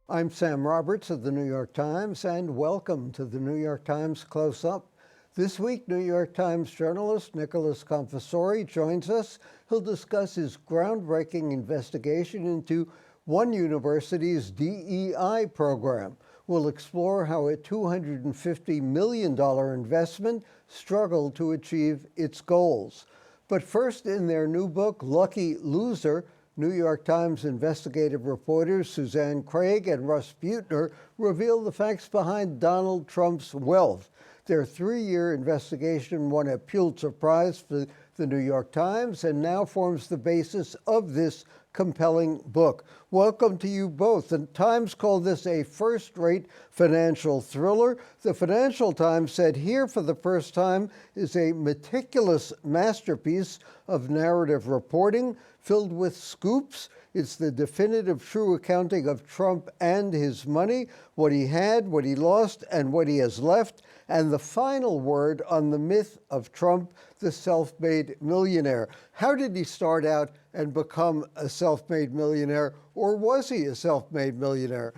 I'm Sam Roberts of the New York Times, and welcome to the New York Times Close-Up. This week, New York Times journalist Nicholas Confessore joins us. He'll discuss his groundbreaking investigation into one university's DEI program. We'll explore how a $250 million investment struggled to achieve its goals. But first, in their new book, Lucky Loser, New York Times investigative reporters Suzanne Craig and Russ Buettner reveal the facts behind Donald Trump's wealth. Their three-year investigation won a Pulitzer Prize for the New York Times and now forms the basis of this compelling book. Welcome to you both. The Times called this a first-rate financial thriller. The Financial Times said here for the first time is a meticulous masterpiece of narrative reporting filled with scoops. It's the definitive true accounting of Trump and his money, what he had, what he lost, and what he has left, and the final word on the myth of Trump, the self-made millionaire. How did he start out and become a self-made millionaire, or was he a self-made millionaire?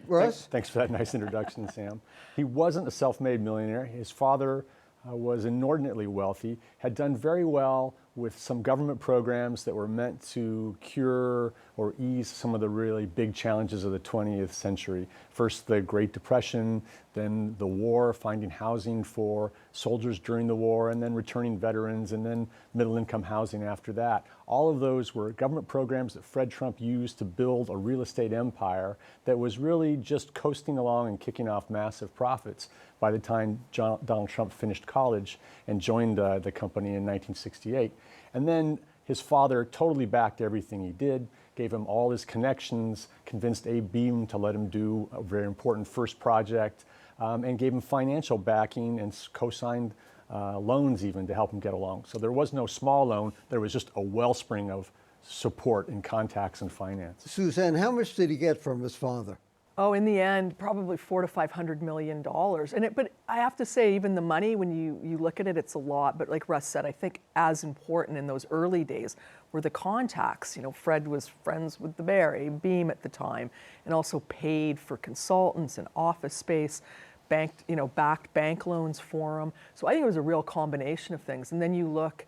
Russ? Thanks for that nice introduction, Sam. He wasn't a self-made millionaire. His father was inordinately wealthy, had done very well with some government programs that were meant to cure or ease some of the really big challenges of the 20th century. First, the Great Depression, then the war, finding housing for soldiers during the war, and then returning veterans, and then middle-income housing after that. All of those were government programs that Fred Trump used to build a real estate empire that was really just coasting along and kicking off massive profits by the time Donald Trump finished college and joined the company in 1968. And then his father totally backed everything he did, gave him all his connections, convinced Abe Beame to let him do a very important first project, and gave him financial backing and co-signed loans even to help him get along. So there was no small loan, there was just a wellspring of support and contacts and finance. Suzanne, how much did he get from his father? Oh, in the end, probably $400 to $500 million. But I have to say, even the money, when you look at it, it's a lot. But like Russ said, I think as important in those early days were the contacts. You know, Fred was friends with the bear, Abe Beame at the time, and also paid for consultants and office space, backed bank loans for him. So I think it was a real combination of things. And then you look,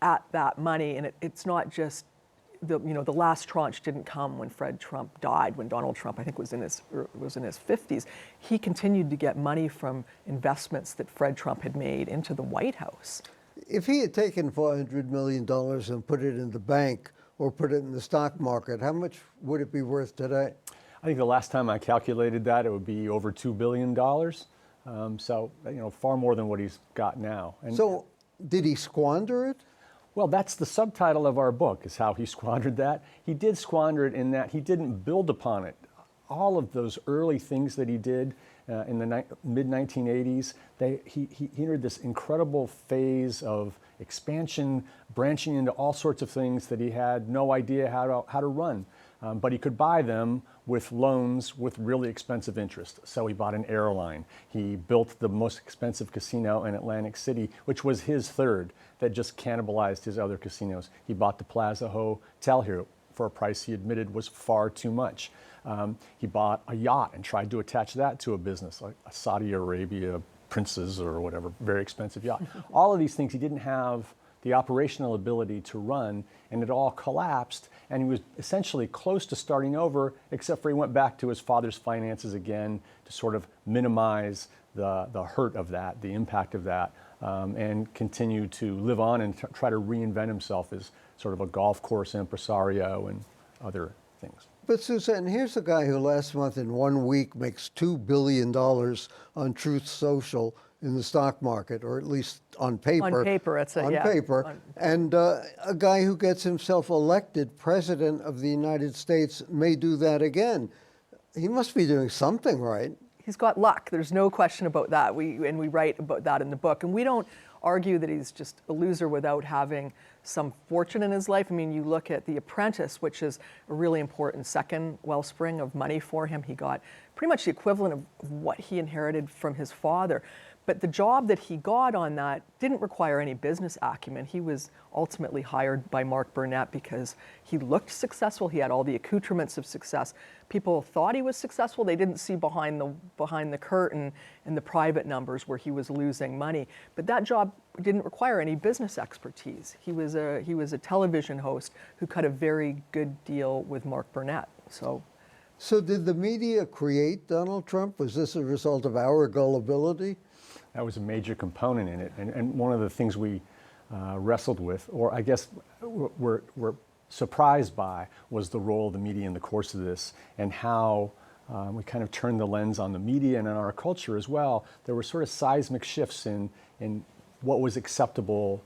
at that money, and it's not just the last tranche didn't come when Fred Trump died, when Donald Trump, I think, was in his 50s. He continued to get money from investments that Fred Trump had made into the White House. If he had taken $400 million and put it in the bank or put it in the stock market, how much would it be worth today? I think the last time I calculated that, it would be over $2 billion. So, far more than what he's got now. And so did he squander it? Well, that's the subtitle of our book, is how he squandered that. He did squander it in that he didn't build upon it. All of those early things that he did in the mid-1980s, he entered this incredible phase of expansion, branching into all sorts of things that he had no idea how to run. But he could buy them with loans with really expensive interest. So he bought an airline. He built the most expensive casino in Atlantic City, which was his third, that just cannibalized his other casinos. He bought the Plaza Hotel here for a price he admitted was far too much. He bought a yacht and tried to attach that to a business, like a Saudi Arabia Princess or whatever, very expensive yacht. All of these things he didn't have the operational ability to run, and it all collapsed, and he was essentially close to starting over, except for he went back to his father's finances again to sort of minimize the hurt of that, the impact of that, and continue to live on and try to reinvent himself as sort of a golf course impresario and other things. But Suzanne, here's a guy who last month in 1 week makes $2 billion on Truth Social in the stock market, or at least on paper. On paper, it's on paper. And a guy who gets himself elected president of the United States may do that again. He must be doing something right. He's got luck. There's no question about that. We write about that in the book. And we don't argue that he's just a loser without having some fortune in his life. I mean, you look at The Apprentice, which is a really important second wellspring of money for him. He got pretty much the equivalent of what he inherited from his father. But the job that he got on that didn't require any business acumen. He was ultimately hired by Mark Burnett because he looked successful. He had all the accoutrements of success. People thought he was successful. They didn't see behind the curtain in the private numbers where he was losing money. But that job didn't require any business expertise. He was a television host who cut a very good deal with Mark Burnett. So did the media create Donald Trump? Was this a result of our gullibility? That was a major component in it. And one of the things we wrestled with, or I guess we're surprised by, was the role of the media in the course of this, and how we kind of turned the lens on the media and on our culture as well. There were sort of seismic shifts in what was acceptable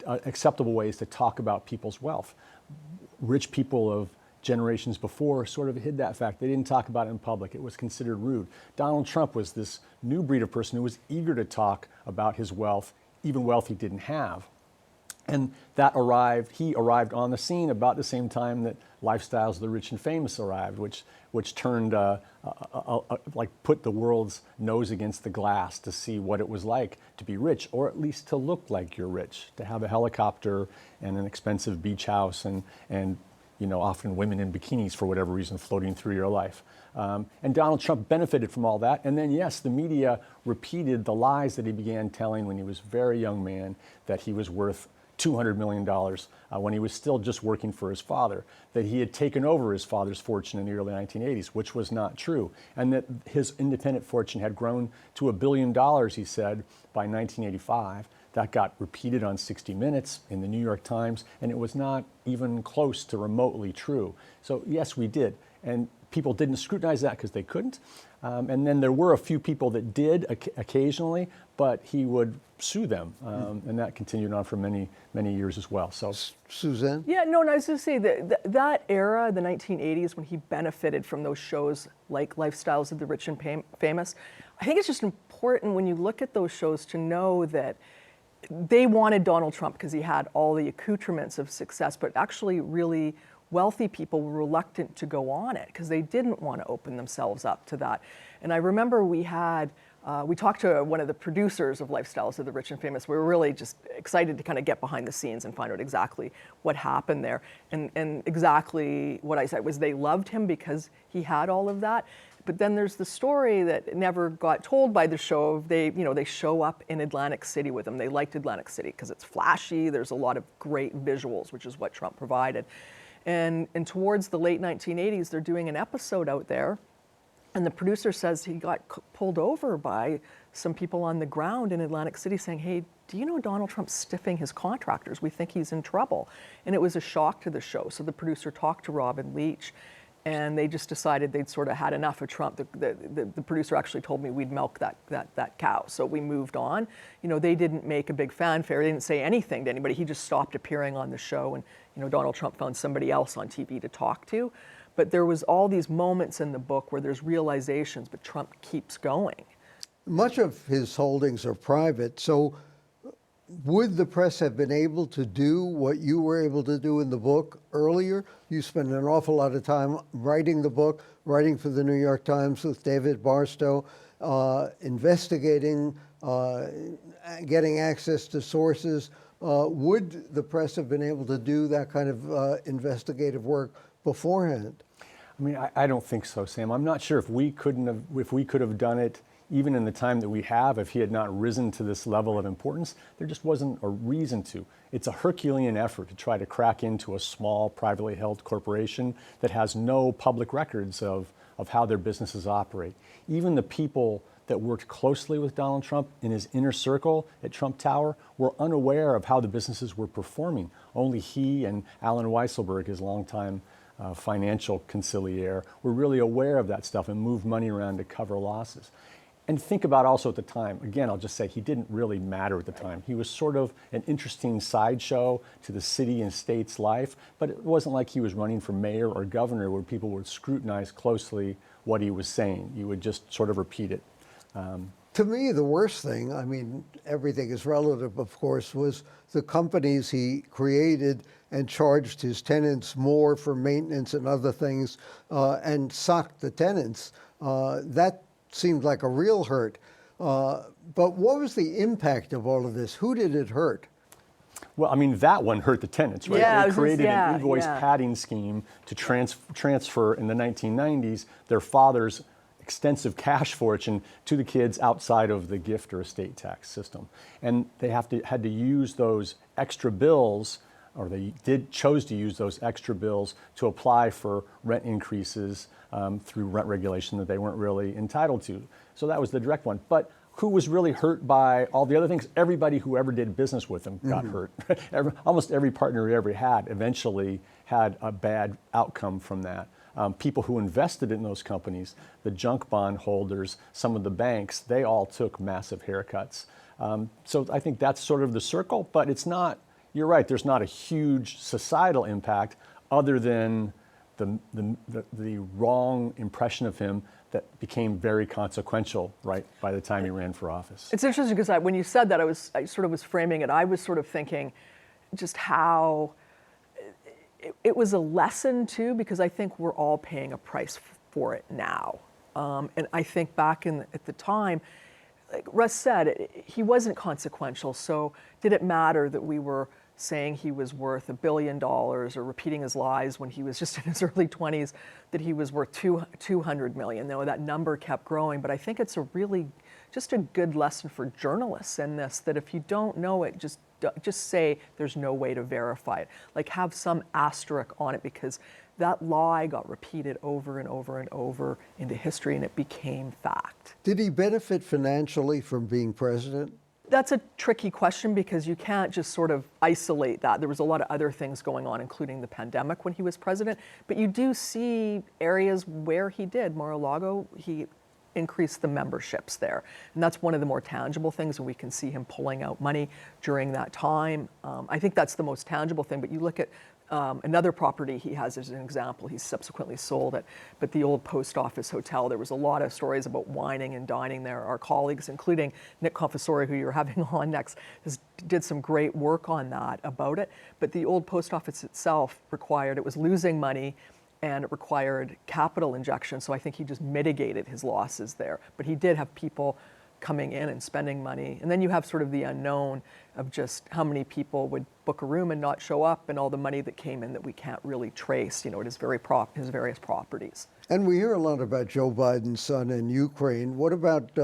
acceptable ways to talk about people's wealth. Rich people of generations before sort of hid that fact. They didn't talk about it in public. It was considered rude. Donald Trump was this new breed of person who was eager to talk about his wealth, even wealth he didn't have. And he arrived on the scene about the same time that Lifestyles of the Rich and Famous arrived, which turned, put the world's nose against the glass to see what it was like to be rich, or at least to look like you're rich, to have a helicopter and an expensive beach house and often women in bikinis for whatever reason floating through your life. And Donald Trump benefited from all that. And then, yes, the media repeated the lies that he began telling when he was a very young man, that he was worth $200 million when he was still just working for his father, that he had taken over his father's fortune in the early 1980s, which was not true, and that his independent fortune had grown to $1 billion, he said, by 1985. That got repeated on 60 Minutes, in the New York Times, and it was not even close to remotely true. So yes, we did. And people didn't scrutinize that because they couldn't. And then there were a few people that did occasionally, but he would sue them. And that continued on for many, many years as well. So, Suzanne? Yeah, no, and I was going to say that era, the 1980s, when he benefited from those shows like Lifestyles of the Rich and Famous, I think it's just important when you look at those shows to know that they wanted Donald Trump because he had all the accoutrements of success, but actually really wealthy people were reluctant to go on it because they didn't want to open themselves up to that. And I remember we talked to one of the producers of Lifestyles of the Rich and Famous. We were really just excited to kind of get behind the scenes and find out exactly what happened there. And exactly what I said was they loved him because he had all of that. But then there's the story that never got told by the show. They show up in Atlantic City with him. They liked Atlantic City because it's flashy. There's a lot of great visuals, which is what Trump provided. And towards the late 1980s, they're doing an episode out there, and the producer says he got pulled over by some people on the ground in Atlantic City saying, "Hey, do you know Donald Trump's stiffing his contractors? We think he's in trouble." And it was a shock to the show. So the producer talked to Robin Leach, and they just decided they'd sort of had enough of Trump. The producer actually told me we'd milk that cow. So we moved on. They didn't make a big fanfare. They didn't say anything to anybody. He just stopped appearing on the show, and Donald Trump found somebody else on TV to talk to. But there was all these moments in the book where there's realizations, but Trump keeps going. Much of his holdings are private, so would the press have been able to do what you were able to do in the book earlier? You spent an awful lot of time writing the book, writing for the New York Times with David Barstow, investigating, getting access to sources. Would the press have been able to do that kind of investigative work beforehand? I mean, I don't think so, Sam. I'm not sure if we could have done it even in the time that we have, if he had not risen to this level of importance. There just wasn't a reason to. It's a Herculean effort to try to crack into a small, privately held corporation that has no public records of how their businesses operate. Even the people that worked closely with Donald Trump in his inner circle at Trump Tower were unaware of how the businesses were performing. Only he and Alan Weisselberg, his longtime financial consigliere, were really aware of that stuff and moved money around to cover losses. And think about also at the time, again, I'll just say he didn't really matter at the time. He was sort of an interesting sideshow to the city and state's life, but it wasn't like he was running for mayor or governor where people would scrutinize closely what he was saying. You would just sort of repeat it. To me, the worst thing, I mean, everything is relative, of course, was the companies he created and charged his tenants more for maintenance and other things and socked the tenants. That seemed like a real hurt. But what was the impact of all of this? Who did it hurt? Well, I mean, that one hurt the tenants, right? Yeah, They created an invoice yeah. padding scheme to transfer in the 1990s their father's extensive cash fortune to the kids outside of the gift or estate tax system. And they had to use those extra bills, or they chose to use those extra bills to apply for rent increases through rent regulation that they weren't really entitled to. So that was the direct one. But who was really hurt by all the other things? Everybody who ever did business with him got hurt. Almost every partner he ever had eventually had a bad outcome from that. People who invested in those companies, the junk bond holders, some of the banks, they all took massive haircuts. So I think that's sort of the circle, but it's not, you're right, there's not a huge societal impact other than the wrong impression of him that became very consequential, right, by the time he ran for office. It's interesting because when you said that, I sort of was framing it. I was sort of thinking just how it was a lesson too, because I think we're all paying a price for it now. And I think back at the time, like Russ said, he wasn't consequential. So did it matter that we were saying he was worth $1 billion or repeating his lies when he was just in his early 20s that he was worth 200 million? Though that number kept growing. But I think it's just a good lesson for journalists in this, that if you don't know it, just say there's no way to verify it. Like have some asterisk on it, because that lie got repeated over and over and over into history and it became fact. Did he benefit financially from being president? That's a tricky question because you can't just sort of isolate that. There was a lot of other things going on, including the pandemic when he was president. But you do see areas where he did. Mar-a-Lago, he increased the memberships there. And that's one of the more tangible things, and we can see him pulling out money during that time. I think that's the most tangible thing. But you look at another property he has as an example. He's subsequently sold it. But the old post office hotel, there was a lot of stories about wining and dining there. Our colleagues, including Nick Confessori, who you're having on next, did some great work on that about it. But the old post office itself it was losing money, and it required capital injection. So I think he just mitigated his losses there. But he did have people coming in and spending money. And then you have sort of the unknown of just how many people would book a room and not show up, and all the money that came in that we can't really trace, at his various properties. And we hear a lot about Joe Biden's son in Ukraine. What about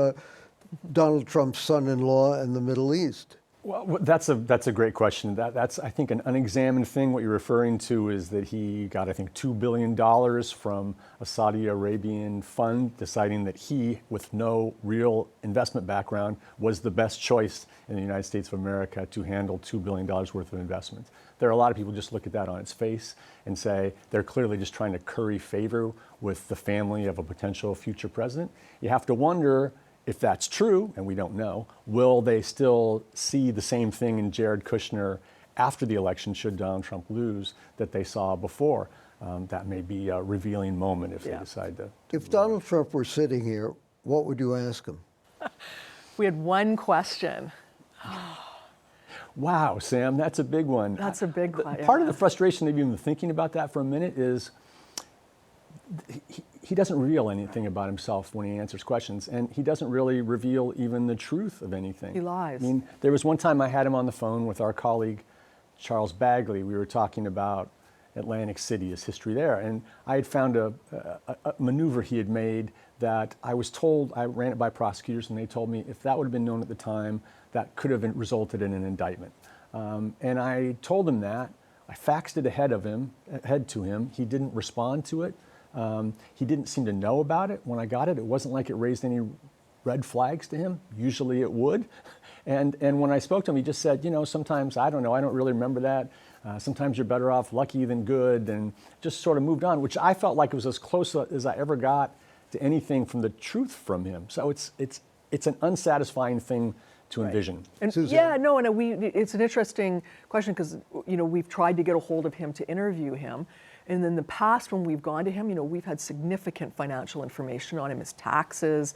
Donald Trump's son-in-law in the Middle East? Well, that's a great question. That's, I think, an unexamined thing. What you're referring to is that he got, I think, $2 billion from a Saudi Arabian fund, deciding that he, with no real investment background, was the best choice in the United States of America to handle $2 billion worth of investments. There are a lot of people who just look at that on its face and say they're clearly just trying to curry favor with the family of a potential future president. You have to wonder, if that's true, and we don't know, will they still see the same thing in Jared Kushner after the election, should Donald Trump lose, that they saw before? That may be a revealing moment if they decide to. If Donald Trump were sitting here, what would you ask him? We had one question. Wow, Sam, that's a big one. That's a big question. Part of the frustration of even thinking about that for a minute is he doesn't reveal anything about himself when he answers questions, and he doesn't really reveal even the truth of anything. He lies. I mean, there was one time I had him on the phone with our colleague, Charles Bagley. We were talking about Atlantic City, his history there, and I had found a maneuver he had made that I was told, I ran it by prosecutors, and they told me if that would have been known at the time, that could have resulted in an indictment. And I told him that. I faxed it ahead to him. He didn't respond to it. He didn't seem to know about it when I got it. It wasn't like it raised any red flags to him. Usually it would. And when I spoke to him, he just said, sometimes, I don't know, I don't really remember that. Sometimes you're better off lucky than good, and just sort of moved on, which I felt like it was as close as I ever got to anything from the truth from him. So it's an unsatisfying thing to envision. And Suzanne? it's an interesting question because, we've tried to get a hold of him to interview him. And in the past, when we've gone to him, we've had significant financial information on him, his taxes,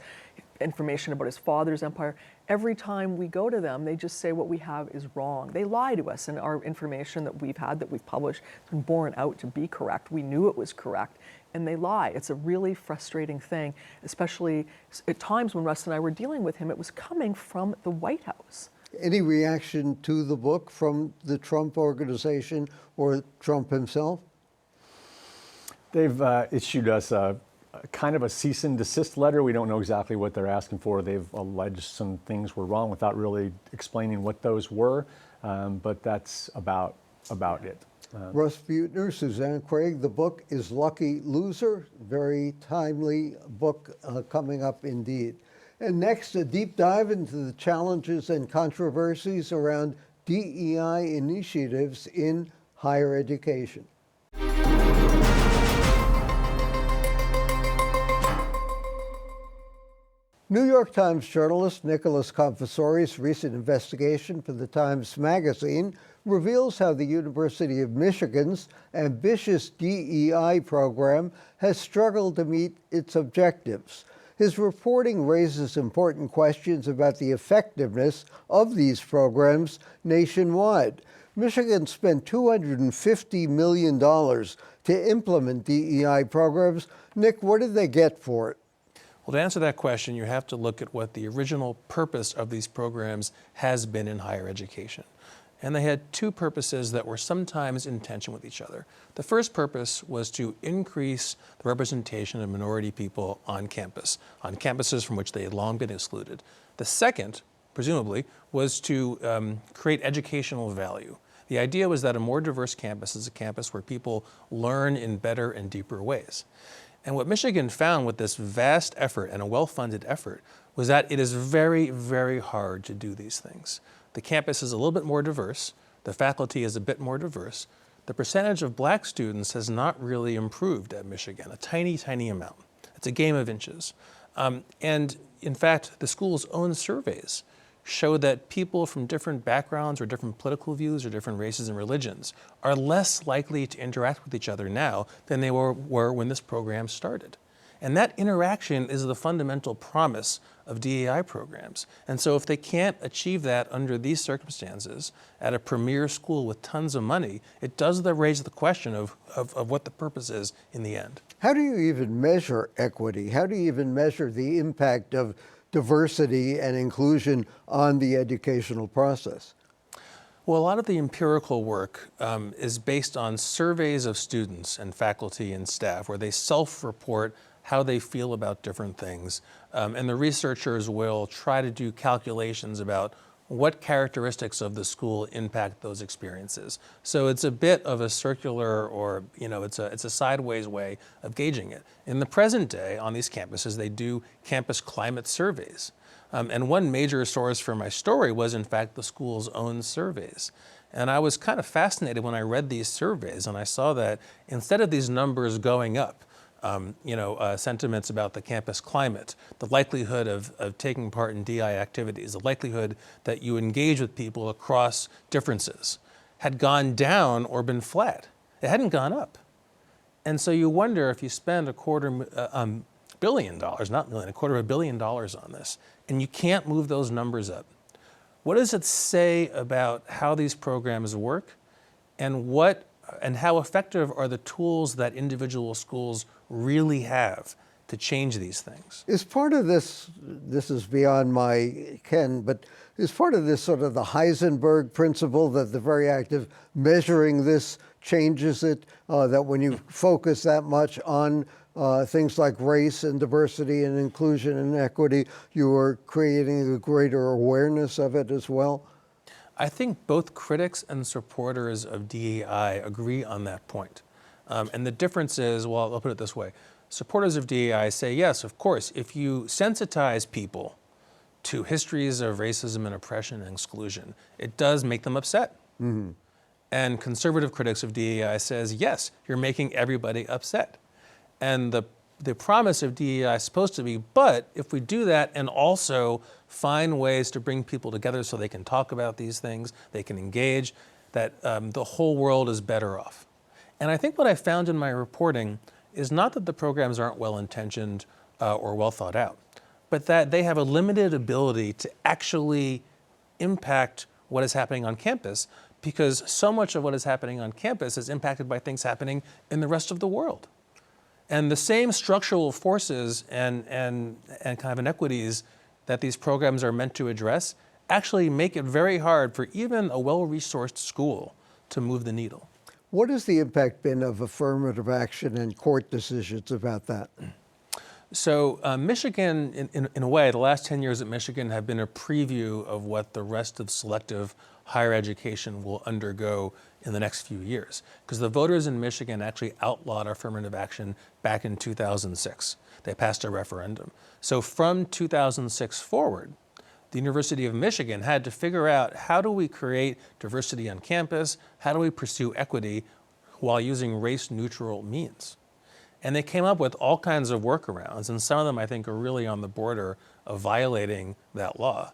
information about his father's empire. Every time we go to them, they just say what we have is wrong. They lie to us, and our information that we've had, that we've published, has been borne out to be correct. We knew it was correct, and they lie. It's a really frustrating thing, especially at times when Russ and I were dealing with him, it was coming from the White House. Any reaction to the book from the Trump organization or Trump himself? They've issued us a kind of a cease and desist letter. We don't know exactly what they're asking for. They've alleged some things were wrong without really explaining what those were, but that's about it. Russ Buettner, Suzanne Craig, the book is Lucky Loser. Very timely book coming up indeed. And next, a deep dive into the challenges and controversies around DEI initiatives in higher education. New York Times journalist Nicholas Confessori's recent investigation for the Times Magazine reveals how the University of Michigan's ambitious DEI program has struggled to meet its objectives. His reporting raises important questions about the effectiveness of these programs nationwide. Michigan spent $250 million to implement DEI programs. Nick, what did they get for it? Well, to answer that question, you have to look at what the original purpose of these programs has been in higher education. And they had two purposes that were sometimes in tension with each other. The first purpose was to increase the representation of minority people on campuses from which they had long been excluded. The second, presumably, was to create educational value. The idea was that a more diverse campus is a campus where people learn in better and deeper ways. And what Michigan found with this vast effort, and a well-funded effort, was that it is very, very hard to do these things. The campus is a little bit more diverse. The faculty is a bit more diverse. The percentage of black students has not really improved at Michigan, a tiny, tiny amount. It's a game of inches. And in fact, the school's own surveys show that people from different backgrounds or different political views or different races and religions are less likely to interact with each other now than they were when this program started. And that interaction is the fundamental promise of DEI programs. And so if they can't achieve that under these circumstances at a premier school with tons of money, it does raise the question of what the purpose is in the end. How do you even measure equity? How do you even measure the impact of diversity and inclusion on the educational process? Well, a lot of the empirical work is based on surveys of students and faculty and staff where they self-report how they feel about different things. And the researchers will try to do calculations about what characteristics of the school impact those experiences. So it's a bit of a circular, or it's a sideways way of gauging it. In the present day on these campuses, they do campus climate surveys. And one major source for my story was in fact the school's own surveys. And I was kind of fascinated when I read these surveys and I saw that instead of these numbers going up, sentiments about the campus climate, the likelihood of taking part in DI activities, the likelihood that you engage with people across differences, had gone down or been flat. It hadn't gone up. And so you wonder if you spend $250 million, not million, $250 million on this, and you can't move those numbers up. What does it say about how these programs work, and how effective are the tools that individual schools really have to change these things? Is part of this is beyond my ken, but is part of this sort of the Heisenberg principle that the very act of measuring this changes it, that when you focus that much on things like race and diversity and inclusion and equity, you are creating a greater awareness of it as well? I think both critics and supporters of DEI agree on that point. And the difference is, well, I'll put it this way. Supporters of DEI say, yes, of course, if you sensitize people to histories of racism and oppression and exclusion, it does make them upset. Mm-hmm. And conservative critics of DEI says, yes, you're making everybody upset. And the promise of DEI is supposed to be, but if we do that and also find ways to bring people together so they can talk about these things, they can engage, that the whole world is better off. And I think what I found in my reporting is not that the programs aren't well-intentioned or well thought out. but that they have a limited ability to actually impact what is happening on campus, because so much of what is happening on campus is impacted by things happening in the rest of the world. And the same structural forces and kind of inequities that these programs are meant to address actually make it very hard for even a well-resourced school to move the needle. What has the impact been of affirmative action and court decisions about that? So Michigan, in a way, the last 10 years at Michigan have been a preview of what the rest of selective higher education will undergo in the next few years. Because the voters in Michigan actually outlawed affirmative action back in 2006. They passed a referendum. So from 2006 forward, the University of Michigan had to figure out, how do we create diversity on campus? How do we pursue equity while using race-neutral means? And they came up with all kinds of workarounds, and some of them I think are really on the border of violating that law,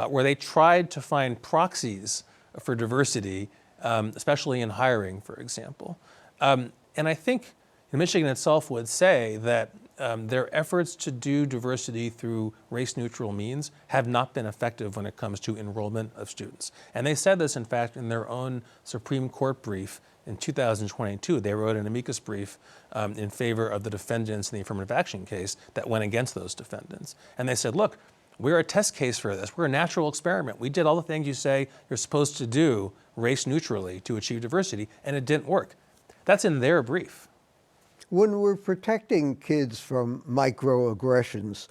where they tried to find proxies for diversity, especially in hiring, for example. And I think Michigan itself would say that their efforts to do diversity through race-neutral means have not been effective when it comes to enrollment of students. And they said this, in fact, in their own Supreme Court brief in 2022. They wrote an amicus brief in favor of the defendants in the affirmative action case that went against those defendants. And they said, look, we're a test case for this. We're a natural experiment. We did all the things you say you're supposed to do race-neutrally to achieve diversity, and it didn't work. That's in their brief. When we're protecting kids from microaggressions,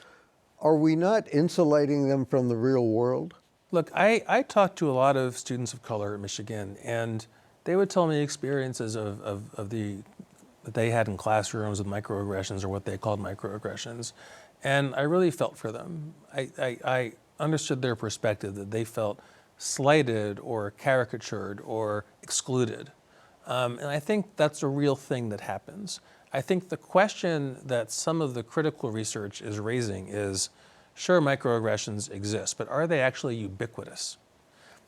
are we not insulating them from the real world? Look, I talked to a lot of students of color at Michigan, and they would tell me experiences that they had in classrooms with microaggressions, or what they called microaggressions. And I really felt for them. I understood their perspective, that they felt slighted or caricatured or excluded. And I think that's a real thing that happens. I think the question that some of the critical research is raising is, sure, microaggressions exist, but are they actually ubiquitous?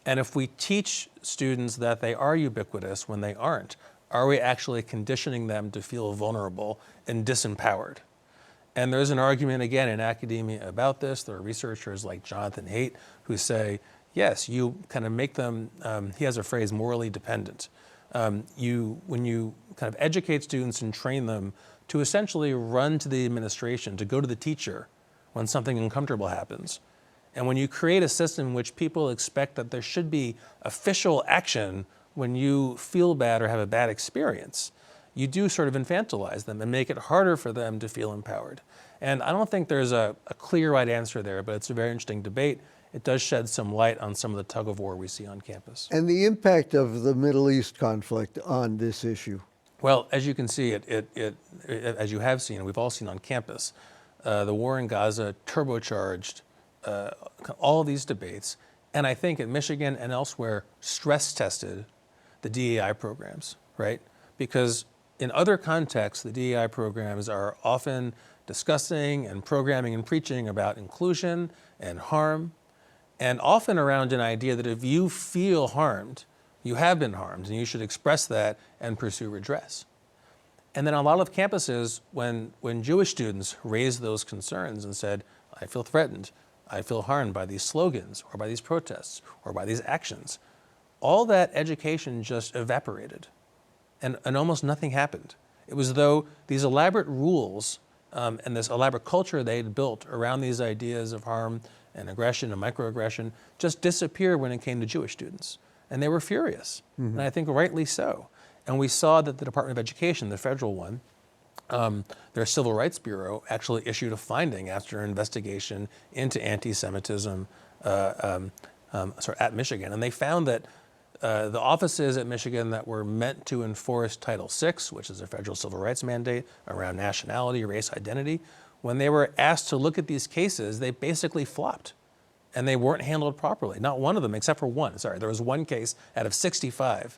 And if we teach students that they are ubiquitous when they aren't, are we actually conditioning them to feel vulnerable and disempowered? And there's an argument, again, in academia about this. There are researchers like Jonathan Haidt who say, yes, you kind of make them, he has a phrase, morally dependent. When you kind of educate students and train them to essentially run to the administration, to go to the teacher when something uncomfortable happens, and when you create a system in which people expect that there should be official action when you feel bad or have a bad experience, you do sort of infantilize them and make it harder for them to feel empowered. And I don't think there's a clear right answer there, but it's a very interesting debate. It does shed some light on some of the tug of war we see on campus. And the impact of the Middle East conflict on this issue? Well, as you can see, as you have seen, we've all seen on campus, the war in Gaza turbocharged all of these debates, and I think at Michigan and elsewhere stress tested the DEI programs, right? Because in other contexts, the DEI programs are often discussing and programming and preaching about inclusion and harm, and often around an idea that if you feel harmed, you have been harmed, and you should express that and pursue redress. And then on a lot of campuses, when Jewish students raised those concerns and said, I feel threatened, I feel harmed by these slogans or by these protests or by these actions, all that education just evaporated, and almost nothing happened. It was as though these elaborate rules and this elaborate culture they had built around these ideas of harm and aggression and microaggression just disappeared when it came to Jewish students. And they were furious, and I think rightly so. And we saw that the Department of Education, the federal one, their Civil Rights Bureau actually issued a finding after an investigation into anti-Semitism at Michigan. And they found that the offices at Michigan that were meant to enforce Title VI, which is a federal civil rights mandate around nationality, race, identity, when they were asked to look at these cases, they basically flopped. And they weren't handled properly. Not one of them, except for one. Sorry, there was one case out of 65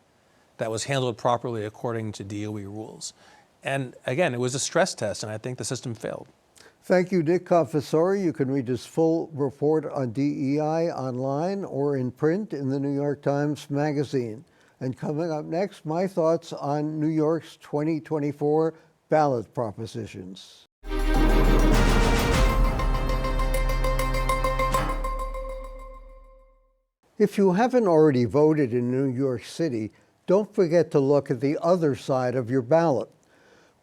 that was handled properly according to DOE rules. And again, it was a stress test, and I think the system failed. Thank you, Nick Confessori. You can read his full report on DEI online or in print in the New York Times Magazine. And coming up next, my thoughts on New York's 2024 ballot propositions. If you haven't already voted in New York City, don't forget to look at the other side of your ballot.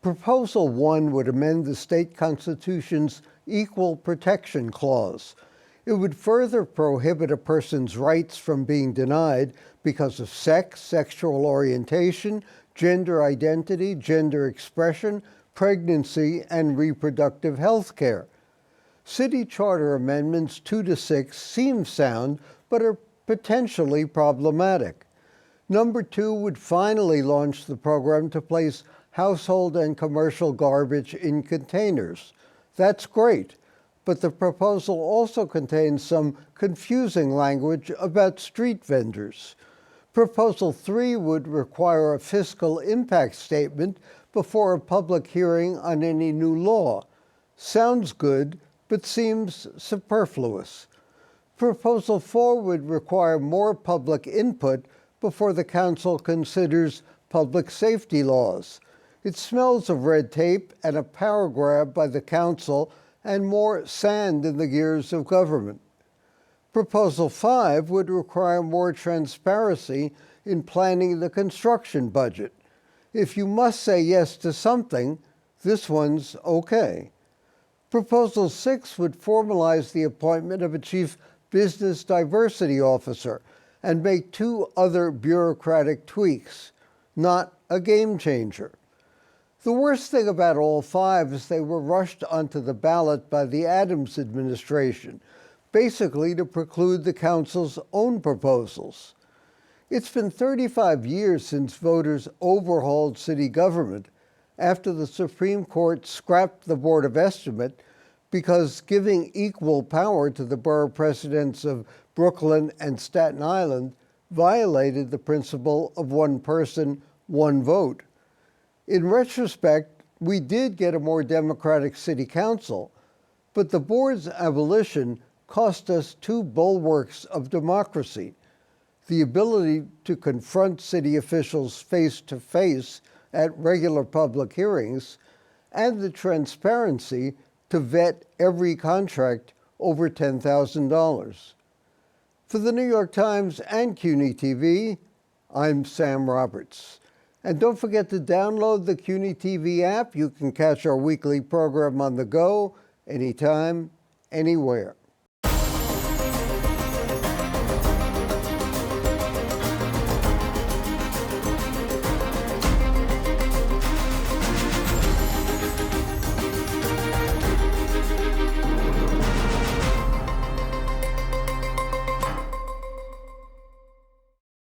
Proposal 1 would amend the state constitution's Equal Protection Clause. It would further prohibit a person's rights from being denied because of sex, sexual orientation, gender identity, gender expression, pregnancy, and reproductive health care. City Charter Amendments 2 to 6 seem sound, but are potentially problematic. Number 2 would finally launch the program to place household and commercial garbage in containers. That's great, but the proposal also contains some confusing language about street vendors. Proposal 3 would require a fiscal impact statement before a public hearing on any new law. Sounds good, but seems superfluous. Proposal 4 would require more public input before the council considers public safety laws. It smells of red tape and a power grab by the council and more sand in the gears of government. Proposal 5 would require more transparency in planning the construction budget. If you must say yes to something, this one's okay. Proposal 6 would formalize the appointment of a chief business diversity officer and make 2 other bureaucratic tweaks. Not a game changer. The worst thing about all 5 is they were rushed onto the ballot by the Adams administration, basically to preclude the council's own proposals. It's been 35 years since voters overhauled city government after the Supreme Court scrapped the Board of Estimate because giving equal power to the borough presidents of Brooklyn and Staten Island violated the principle of one person, one vote. In retrospect, we did get a more democratic city council, but the board's abolition cost us 2 bulwarks of democracy: the ability to confront city officials face-to-face at regular public hearings, and the transparency to vet every contract over $10,000. For the New York Times and CUNY TV, I'm Sam Roberts. And don't forget to download the CUNY TV app. You can catch our weekly program on the go, anytime, anywhere.